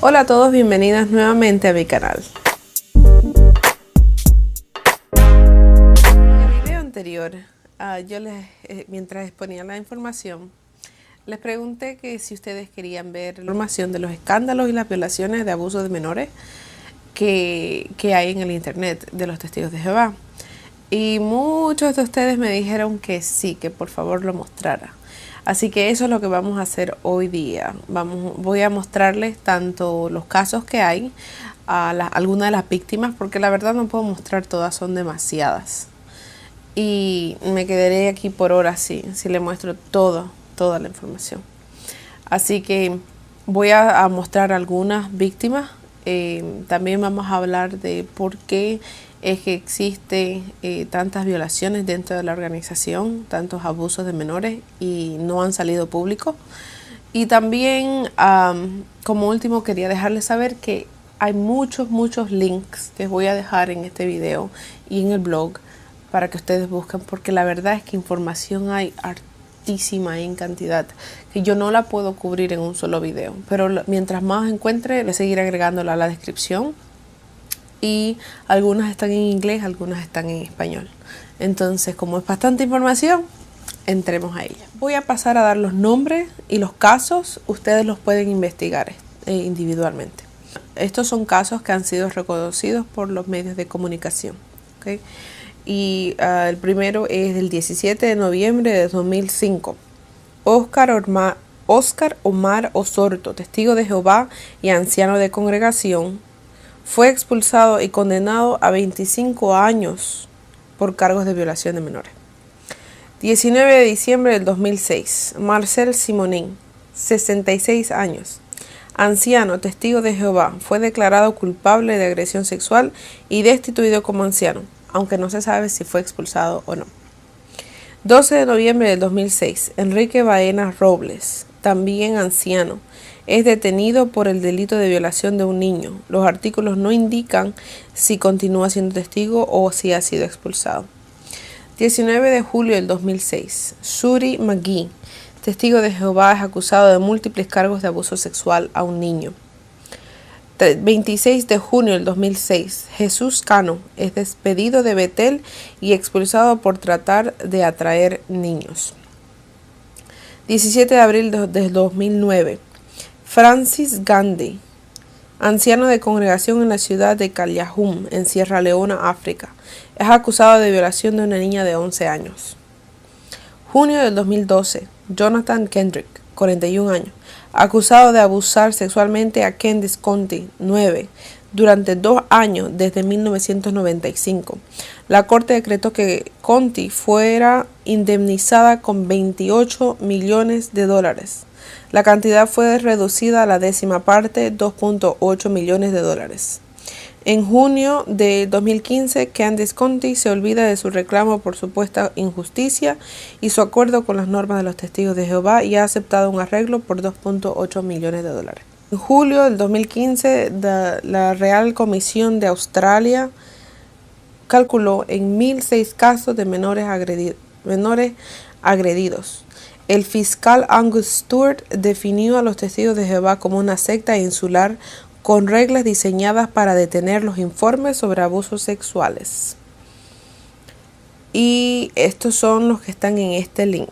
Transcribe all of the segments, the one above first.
Hola a todos, bienvenidas nuevamente a mi canal. En el video anterior, mientras exponía la información, les pregunté que si ustedes querían ver la información de los escándalos y las violaciones de abuso de menores que hay en el internet de los testigos de Jehová. Y muchos de ustedes me dijeron que sí, que por favor lo mostrara. Así que eso es lo que vamos a hacer hoy día. Voy a mostrarles tanto los casos que hay, algunas de las víctimas, porque la verdad no puedo mostrar todas, son demasiadas. Y me quedaré aquí por horas si les muestro toda la información. Así que voy a mostrar algunas víctimas. También vamos a hablar de por qué es que existe tantas violaciones dentro de la organización, tantos abusos de menores y no han salido públicos. Y también, como último, quería dejarles saber que hay muchos links que voy a dejar en este video y en el blog para que ustedes busquen, porque la verdad es que información hay hartísima en cantidad que yo no la puedo cubrir en un solo video, pero mientras más encuentre, voy a seguir agregándola a la descripción. Y algunas están en inglés, algunas están en español. Entonces, como es bastante información, entremos a ella. Voy a pasar a dar los nombres y los casos. Ustedes los pueden investigar individualmente. Estos son casos que han sido reconocidos por los medios de comunicación. ¿Okay? Y el primero es del 17 de noviembre de 2005. Oscar Omar Osorto, testigo de Jehová y anciano de congregación, fue expulsado y condenado a 25 años por cargos de violación de menores. 19 de diciembre del 2006. Marcel Simonín, 66 años, anciano, testigo de Jehová, fue declarado culpable de agresión sexual y destituido como anciano, aunque no se sabe si fue expulsado o no. 12 de noviembre del 2006. Enrique Baena Robles, también anciano, es detenido por el delito de violación de un niño. Los artículos no indican si continúa siendo testigo o si ha sido expulsado. 19 de julio del 2006. Shuri McGee, testigo de Jehová, es acusado de múltiples cargos de abuso sexual a un niño. 26 de junio del 2006. Jesús Cano es despedido de Betel y expulsado por tratar de atraer niños. 17 de abril del 2009. Francis Gandhi, anciano de congregación en la ciudad de Callajum, en Sierra Leona, África, es acusado de violación de una niña de 11 años. Junio del 2012. Jonathan Kendrick, 41 años, acusado de abusar sexualmente a Candice Conti, 9, durante 2 años desde 1995. La corte decretó que Conti fuera indemnizada con $28 millones. La cantidad fue reducida a la 10ª parte, $2.8 millones. En junio de 2015, Candice Conti se olvida de su reclamo por supuesta injusticia y su acuerdo con las normas de los testigos de Jehová y ha aceptado un arreglo por $2.8 millones. En julio del 2015, la Real Comisión de Australia calculó en 1.006 casos de menores agredidos. El fiscal Angus Stewart definió a los testigos de Jehová como una secta insular con reglas diseñadas para detener los informes sobre abusos sexuales. Y estos son los que están en este link.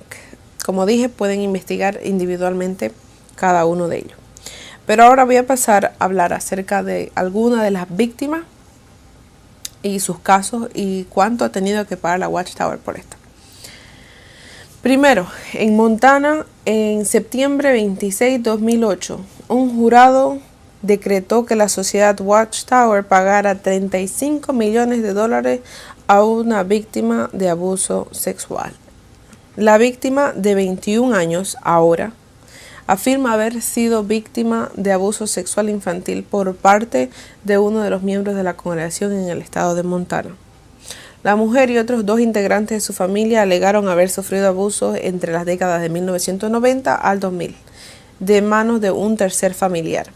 Como dije, pueden investigar individualmente cada uno de ellos. Pero ahora voy a pasar a hablar acerca de algunas de las víctimas y sus casos y cuánto ha tenido que pagar la Watchtower por esto. Primero, en Montana, en septiembre 26, 2008, un jurado decretó que la sociedad Watchtower pagara $35 millones a una víctima de abuso sexual. La víctima, de 21 años ahora, afirma haber sido víctima de abuso sexual infantil por parte de uno de los miembros de la congregación en el estado de Montana. La mujer y otros 2 integrantes de su familia alegaron haber sufrido abusos entre las décadas de 1990 al 2000 de manos de un tercer familiar,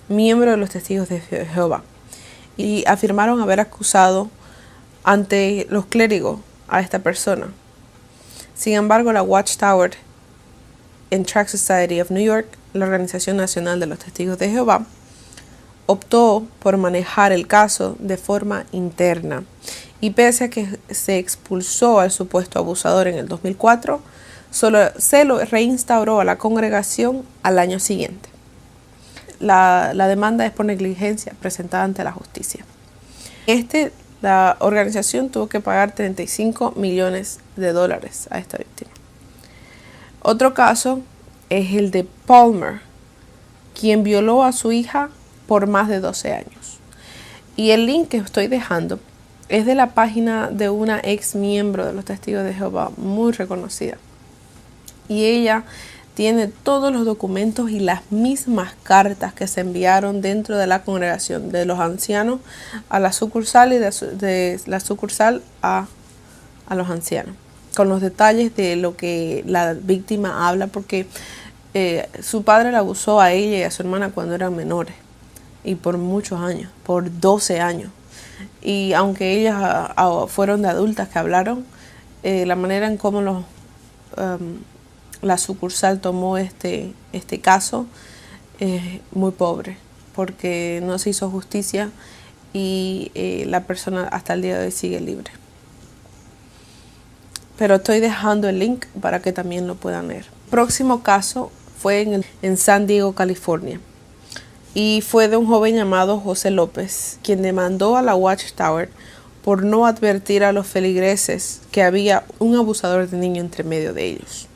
miembro de los testigos de Jehová, y afirmaron haber acusado ante los clérigos a esta persona. Sin embargo, la Watchtower en Tract Society of New York, la Organización Nacional de los Testigos de Jehová, optó por manejar el caso de forma interna y pese a que se expulsó al supuesto abusador en el 2004, solo se lo reinstauró a la congregación al año siguiente. La demanda es por negligencia presentada ante la justicia. La organización tuvo que pagar $35 millones a esta víctima. Otro caso es el de Palmer, quien violó a su hija por más de 12 años. Y el link que estoy dejando es de la página de una ex miembro de los Testigos de Jehová, muy reconocida. Y ella tiene todos los documentos y las mismas cartas que se enviaron dentro de la congregación de los ancianos a la sucursal y de la sucursal a los ancianos, con los detalles de lo que la víctima habla, porque su padre la abusó a ella y a su hermana cuando eran menores y por muchos años, por 12 años. Y aunque ellas fueron de adultas que hablaron, la manera en cómo la sucursal tomó este caso es muy pobre, porque no se hizo justicia y la persona hasta el día de hoy sigue libre. Pero estoy dejando el link para que también lo puedan leer. El próximo caso fue en San Diego, California. Y fue de un joven llamado José López, quien demandó a la Watchtower por no advertir a los feligreses que había un abusador de niño entre medio de ellos.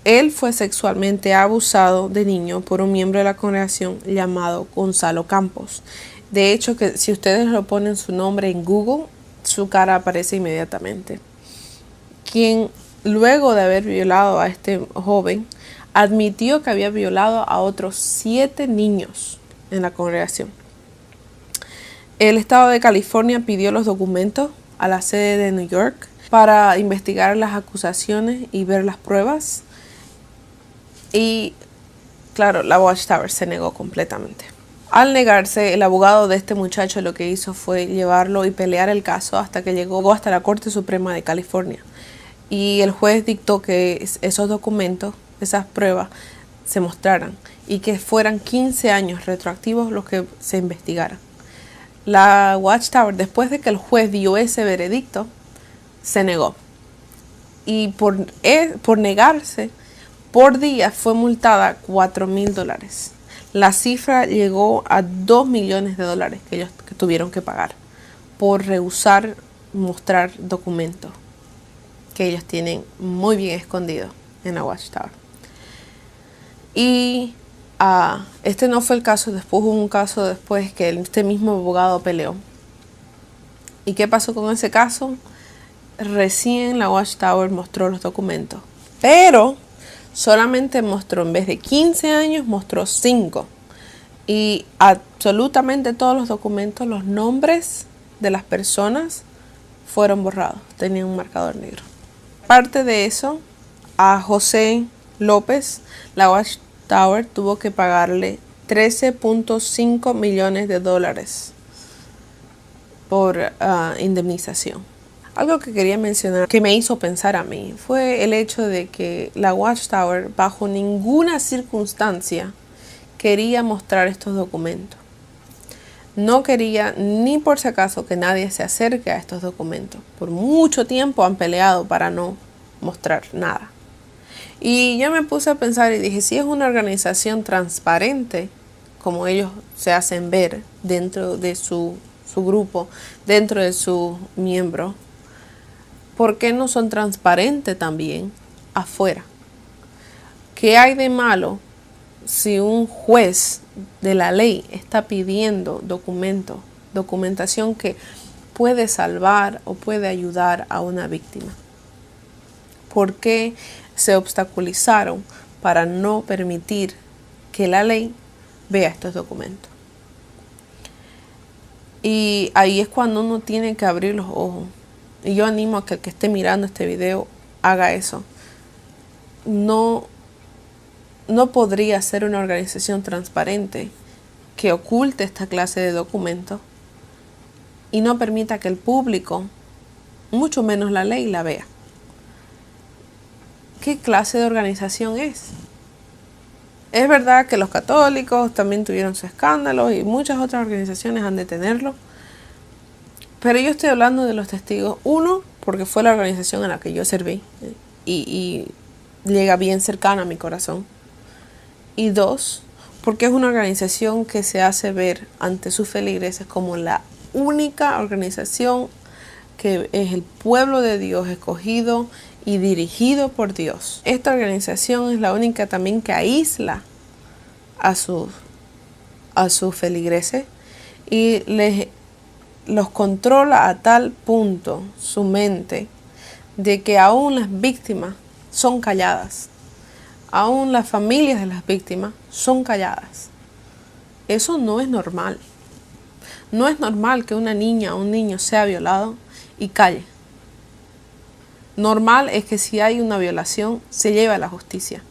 Él fue sexualmente abusado de niño por un miembro de la congregación llamado Gonzalo Campos. De hecho, que si ustedes lo ponen su nombre en Google, su cara aparece inmediatamente. Quien, luego de haber violado a este joven, admitió que había violado a otros 7 niños en la congregación. El estado de California pidió los documentos a la sede de New York para investigar las acusaciones y ver las pruebas. Y claro, la Watchtower se negó completamente. Al negarse, el abogado de este muchacho lo que hizo fue llevarlo y pelear el caso hasta que llegó hasta la Corte Suprema de California. Y el juez dictó que esos documentos, esas pruebas, se mostraran y que fueran 15 años retroactivos los que se investigaran. La Watchtower, después de que el juez dio ese veredicto, se negó. Y por negarse, por día fue multada $4,000. La cifra llegó a $2 millones que ellos tuvieron que pagar por rehusar mostrar documentos que ellos tienen muy bien escondidos en la Watchtower. Y este no fue el caso, después hubo un caso después que este mismo abogado peleó. ¿Y qué pasó con ese caso? Recién la Watchtower mostró los documentos, pero solamente mostró, en vez de 15 años, mostró 5. Y absolutamente todos los documentos, los nombres de las personas fueron borrados, tenían un marcador negro. Aparte de eso, a José López, la Watchtower tuvo que pagarle $13.5 millones por indemnización. Algo que quería mencionar que me hizo pensar a mí fue el hecho de que la Watchtower bajo ninguna circunstancia quería mostrar estos documentos. No quería ni por si acaso que nadie se acerque a estos documentos. Por mucho tiempo han peleado para no mostrar nada. Y yo me puse a pensar y dije, si es una organización transparente, como ellos se hacen ver dentro de su grupo, dentro de sus miembros, ¿por qué no son transparentes también afuera? ¿Qué hay de malo si un juez de la ley está pidiendo documentación que puede salvar o puede ayudar a una víctima? ¿Por qué se obstaculizaron para no permitir que la ley vea estos documentos? Y ahí es cuando uno tiene que abrir los ojos. Y yo animo a que el que esté mirando este video haga eso. No podría ser una organización transparente que oculte esta clase de documentos y no permita que el público, mucho menos la ley, la vea. ¿Qué clase de organización es? Es verdad que los católicos también tuvieron sus escándalos y muchas otras organizaciones han de tenerlo. Pero yo estoy hablando de los testigos. Uno, porque fue la organización en la que yo serví y llega bien cercana a mi corazón. Y dos, porque es una organización que se hace ver ante sus feligreses como la única organización que es el pueblo de Dios escogido y dirigido por Dios. Esta organización es la única también que aísla a sus feligreses y los controla a tal punto su mente de que aún las víctimas son calladas. Aún las familias de las víctimas son calladas. Eso no es normal. No es normal que una niña o un niño sea violado y calle. Normal es que si hay una violación se lleve a la justicia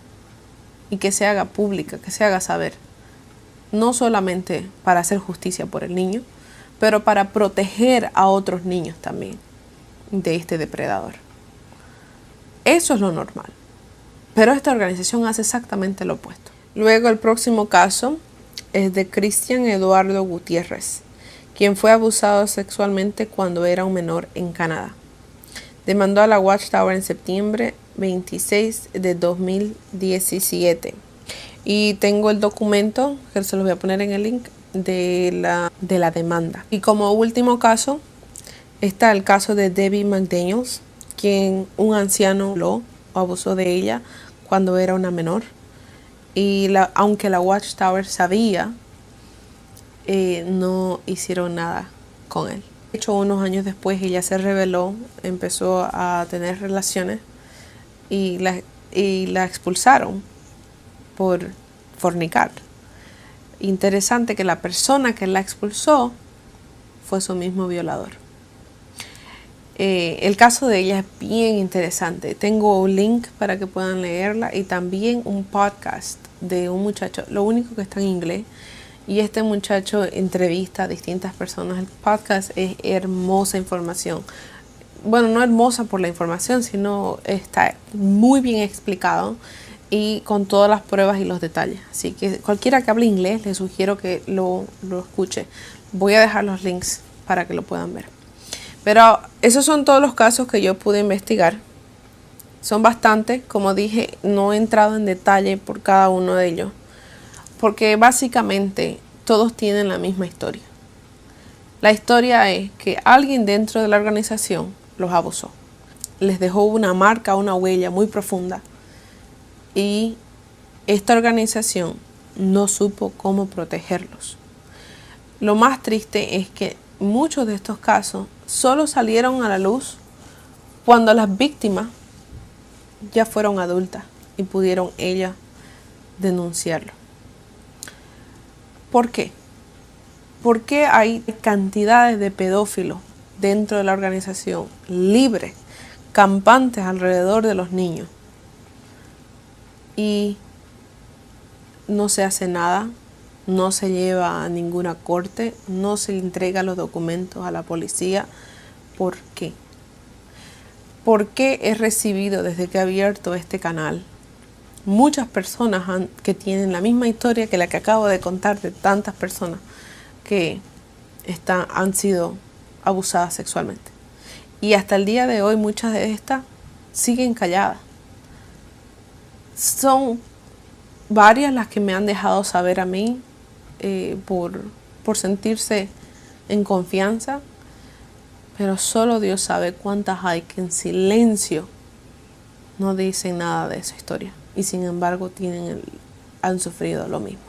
y que se haga pública, que se haga saber. No solamente para hacer justicia por el niño, pero para proteger a otros niños también de este depredador. Eso es lo normal. Pero esta organización hace exactamente lo opuesto. Luego el próximo caso es de Cristian Eduardo Gutiérrez, quien fue abusado sexualmente cuando era un menor en Canadá. Demandó a la Watchtower en septiembre 26 de 2017. Y tengo el documento, que se los voy a poner en el link, de la demanda. Y como último caso está el caso de Debbie McDaniels, quien un anciano lo abusó de ella cuando era una menor. Y aunque la Watchtower sabía, no hicieron nada con él. De hecho, unos años después ella se rebeló, empezó a tener relaciones y la expulsaron por fornicar. Interesante que la persona que la expulsó fue su mismo violador. El caso de ella es bien interesante. Tengo un link para que puedan leerla y también un podcast de un muchacho, lo único que está en inglés. Y este muchacho entrevista a distintas personas. El podcast es hermosa información. Bueno, no hermosa por la información, sino está muy bien explicado y con todas las pruebas y los detalles. Así que cualquiera que hable inglés, les sugiero que lo escuche. Voy a dejar los links para que lo puedan ver. Pero esos son todos los casos que yo pude investigar. Son bastantes, como dije, no he entrado en detalle por cada uno de ellos. Porque básicamente todos tienen la misma historia. La historia es que alguien dentro de la organización los abusó. Les dejó una marca, una huella muy profunda. Y esta organización no supo cómo protegerlos. Lo más triste es que muchos de estos casos solo salieron a la luz cuando las víctimas ya fueron adultas y pudieron ellas denunciarlo. ¿Por qué? ¿Por qué hay cantidades de pedófilos dentro de la organización libres, campantes alrededor de los niños? Y no se hace nada, no se lleva a ninguna corte, no se le entrega los documentos a la policía. ¿Por qué? ¿Por qué he recibido desde que he abierto este canal muchas personas que tienen la misma historia que la que acabo de contar de tantas personas que han sido abusadas sexualmente? Y hasta el día de hoy muchas de estas siguen calladas. Son varias las que me han dejado saber a mí por sentirse en confianza, pero solo Dios sabe cuántas hay que en silencio no dicen nada de esa historia y sin embargo han sufrido lo mismo.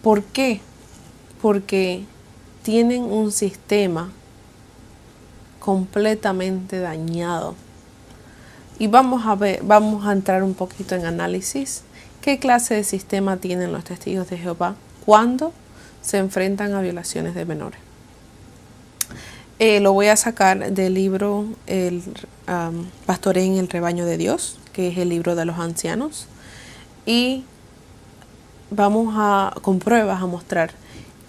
¿Por qué? Porque tienen un sistema completamente dañado. Y vamos a entrar un poquito en análisis. ¿Qué clase de sistema tienen los testigos de Jehová cuando se enfrentan a violaciones de menores? Lo voy a sacar del libro Pastoreen el rebaño de Dios, que es el libro de los ancianos. Y vamos con pruebas a mostrar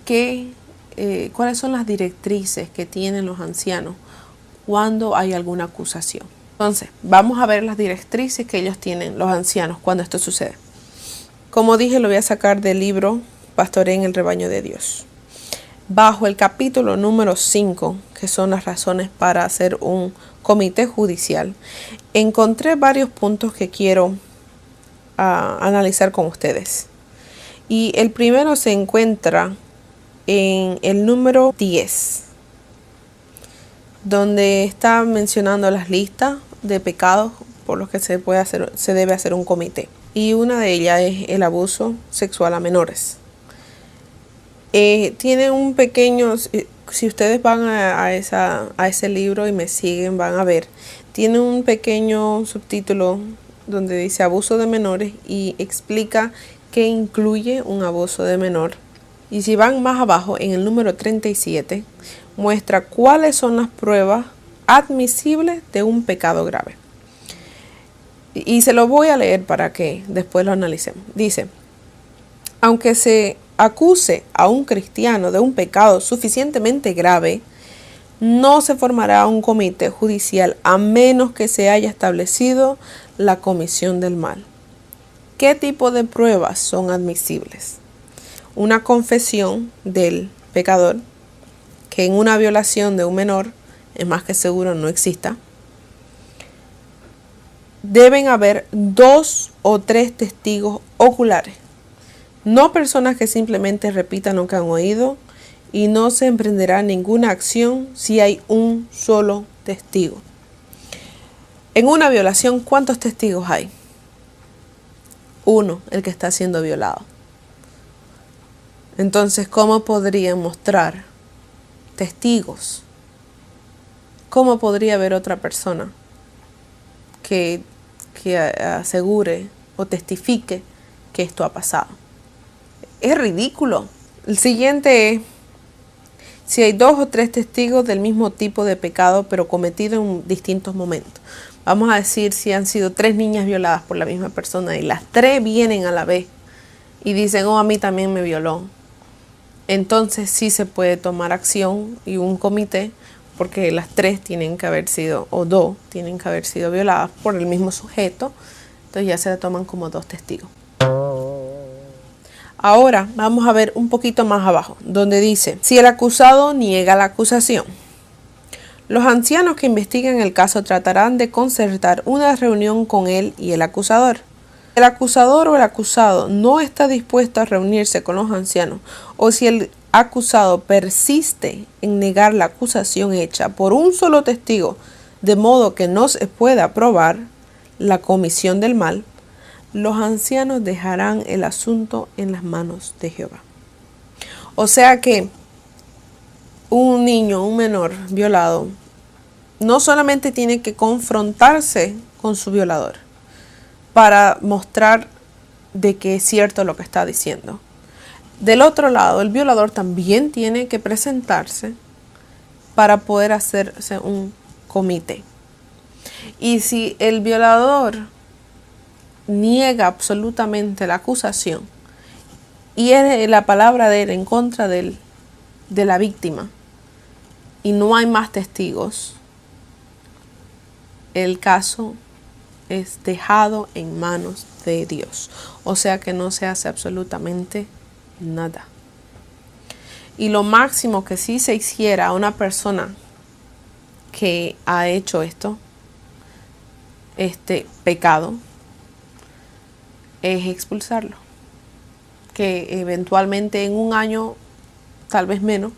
cuáles son las directrices que tienen los ancianos cuando hay alguna acusación. Entonces, vamos a ver las directrices que ellos tienen, los ancianos, cuando esto sucede. Como dije, lo voy a sacar del libro Pastoré en el rebaño de Dios. Bajo el capítulo número 5, que son las razones para hacer un comité judicial, encontré varios puntos que quiero analizar con ustedes. Y el primero se encuentra en el número 10, donde está mencionando las listas de pecados por los que se debe hacer un comité. Y una de ellas es el abuso sexual a menores. Tiene un pequeño, si ustedes van a ese libro y me siguen, van a ver, tiene un pequeño subtítulo donde dice abuso de menores y explica qué incluye un abuso de menor. Y si van más abajo, en el número 37, muestra cuáles son las pruebas admisibles de un pecado grave. Y se lo voy a leer para que después lo analicemos. Dice, aunque se acuse a un cristiano de un pecado suficientemente grave, no se formará un comité judicial a menos que se haya establecido la comisión del mal. ¿Qué tipo de pruebas son admisibles? Una confesión del pecador, que en una violación de un menor es más que seguro no exista. Deben haber 2 o 3 testigos oculares, no personas que simplemente repitan lo que han oído, y no se emprenderá ninguna acción si hay un solo testigo. En una violación, ¿cuántos testigos hay? Uno, el que está siendo violado. Entonces, ¿cómo podrían mostrar testigos? ¿Cómo podría haber otra persona que asegure o testifique que esto ha pasado? Es ridículo. El siguiente es, si hay 2 o 3 testigos del mismo tipo de pecado, pero cometido en distintos momentos. Vamos a decir si han sido 3 niñas violadas por la misma persona y las 3 vienen a la vez y dicen, oh, a mí también me violó. Entonces sí se puede tomar acción y un comité, porque las 3 tienen que haber sido, o 2 tienen que haber sido violadas por el mismo sujeto. Entonces ya se toman como 2 testigos. Ahora vamos a ver un poquito más abajo, donde dice, si el acusado niega la acusación. Los ancianos que investigan el caso tratarán de concertar una reunión con él y el acusador. El acusador o el acusado no está dispuesto a reunirse con los ancianos, o si el acusado persiste en negar la acusación hecha por un solo testigo, de modo que no se pueda probar la comisión del mal, los ancianos dejarán el asunto en las manos de Jehová. O sea que un niño, un menor violado, no solamente tiene que confrontarse con su violador para mostrar de que es cierto lo que está diciendo. Del otro lado, el violador también tiene que presentarse para poder hacerse un comité. Y si el violador niega absolutamente la acusación y es la palabra de él en contra de la víctima y no hay más testigos, el caso es dejado en manos de Dios. O sea que no se hace absolutamente nada. Y lo máximo que sí se hiciera a una persona que ha hecho este pecado, es expulsarlo, que eventualmente en un año, tal vez menos,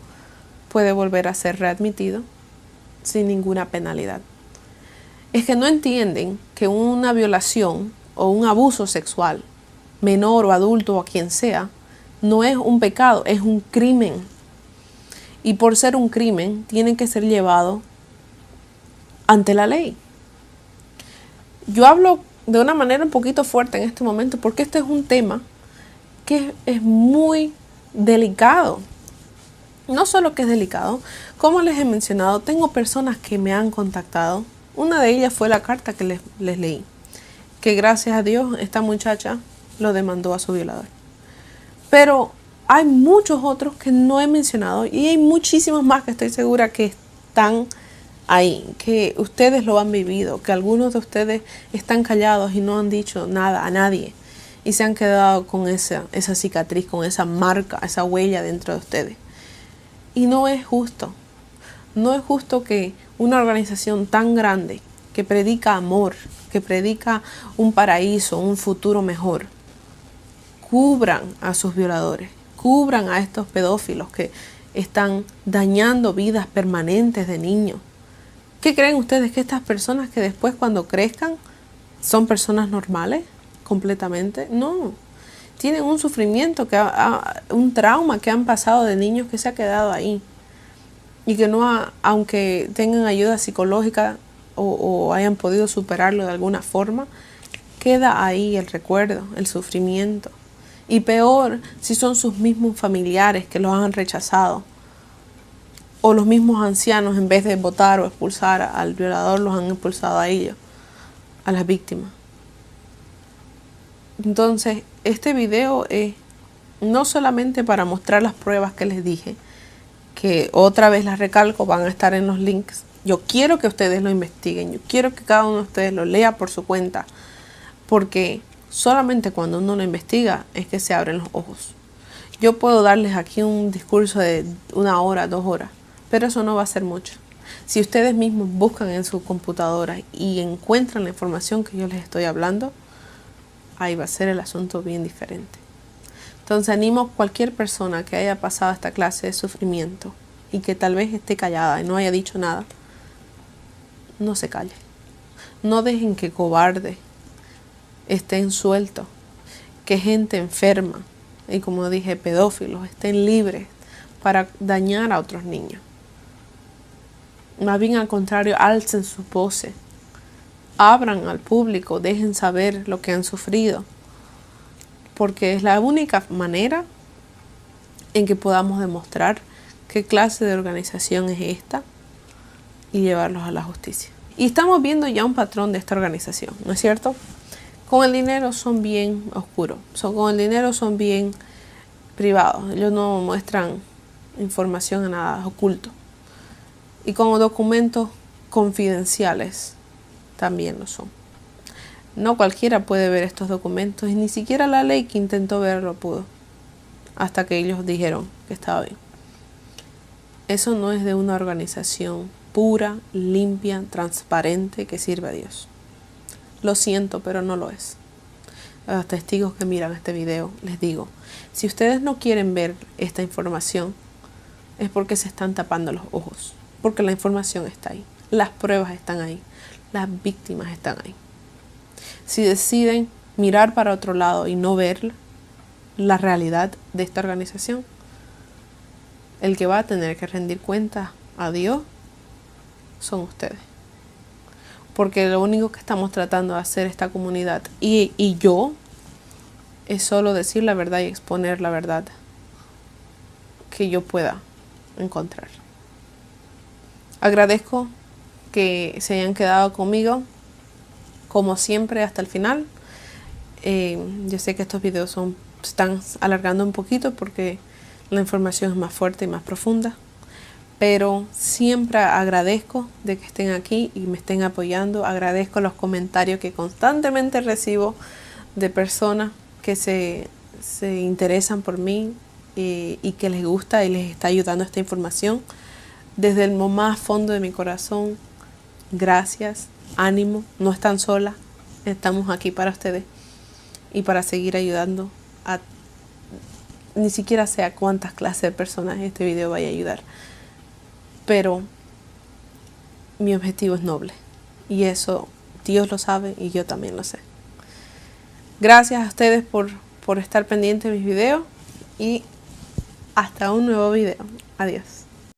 puede volver a ser readmitido sin ninguna penalidad. Es que no entienden que una violación o un abuso sexual, menor o adulto o a quien sea, no es un pecado, es un crimen. Y por ser un crimen, tiene que ser llevado ante la ley. Yo hablo de una manera un poquito fuerte en este momento porque este es un tema que es muy delicado. No solo que es delicado, como les he mencionado, tengo personas que me han contactado. Una de ellas fue la carta que les leí, que gracias a Dios esta muchacha lo demandó a su violador. Pero hay muchos otros que no he mencionado y hay muchísimos más que estoy segura que están ahí, que ustedes lo han vivido, que algunos de ustedes están callados y no han dicho nada a nadie. y se han quedado con esa cicatriz, con esa marca, esa huella dentro de ustedes. Y no es justo. No es justo que una organización tan grande que predica amor, que predica un paraíso, un futuro mejor, cubran a sus violadores, cubran a estos pedófilos que están dañando vidas permanentes de niños. ¿Qué creen ustedes? ¿Que estas personas que después cuando crezcan son personas normales completamente? No, tienen un sufrimiento, un trauma que han pasado de niños que se ha quedado ahí. Y que no, aunque tengan ayuda psicológica o hayan podido superarlo de alguna forma, queda ahí el recuerdo, el sufrimiento. Y peor si son sus mismos familiares que los han rechazado. O los mismos ancianos, en vez de votar o expulsar al violador, los han expulsado a ellos, a las víctimas. Entonces, este video es no solamente para mostrar las pruebas que les dije, que otra vez las recalco, van a estar en los links. Yo quiero que ustedes lo investiguen, yo quiero que cada uno de ustedes lo lea por su cuenta, porque solamente cuando uno lo investiga es que se abren los ojos. Yo puedo darles aquí un discurso de 1 hora, 2 horas, pero eso no va a ser mucho. Si ustedes mismos buscan en su computadora y encuentran la información que yo les estoy hablando, ahí va a ser el asunto bien diferente. Entonces animo a cualquier persona que haya pasado esta clase de sufrimiento y que tal vez esté callada y no haya dicho nada, no se calle. No dejen que cobardes estén sueltos, que gente enferma y, como dije, pedófilos estén libres para dañar a otros niños. Más bien al contrario, alcen sus voces, abran al público, dejen saber lo que han sufrido, porque es la única manera en que podamos demostrar qué clase de organización es esta y llevarlos a la justicia. Y estamos viendo ya un patrón de esta organización, ¿no es cierto? Con el dinero son bien oscuros, con el dinero son bien privados, ellos no muestran información a nada oculto. Y con documentos confidenciales también lo son. No cualquiera puede ver estos documentos y ni siquiera la ley que intentó verlo pudo, hasta que ellos dijeron que estaba bien. Eso no es de una organización pura, limpia, transparente, que sirve a Dios. Lo siento, pero no lo es. A los testigos que miran este video les digo, si ustedes no quieren ver esta información, es porque se están tapando los ojos, porque la información está ahí, las pruebas están ahí, las víctimas están ahí. Si deciden mirar para otro lado y no ver la realidad de esta organización, el que va a tener que rendir cuentas a Dios son ustedes. Porque lo único que estamos tratando de hacer esta comunidad y yo es solo decir la verdad y exponer la verdad que yo pueda encontrar. Agradezco que se hayan quedado conmigo como siempre hasta el final. Yo sé que estos videos se están alargando un poquito porque la información es más fuerte y más profunda, pero siempre agradezco de que estén aquí y me estén apoyando. Agradezco los comentarios que constantemente recibo de personas que se interesan por mí y que les gusta y les está ayudando esta información. Desde el más fondo de mi corazón, gracias, ánimo, no están solas, estamos aquí para ustedes y para seguir ayudando a ni siquiera sé a cuántas clases de personas este video vaya a ayudar, pero mi objetivo es noble y eso Dios lo sabe y yo también lo sé. Gracias a ustedes por estar pendientes de mis videos y hasta un nuevo video. Adiós.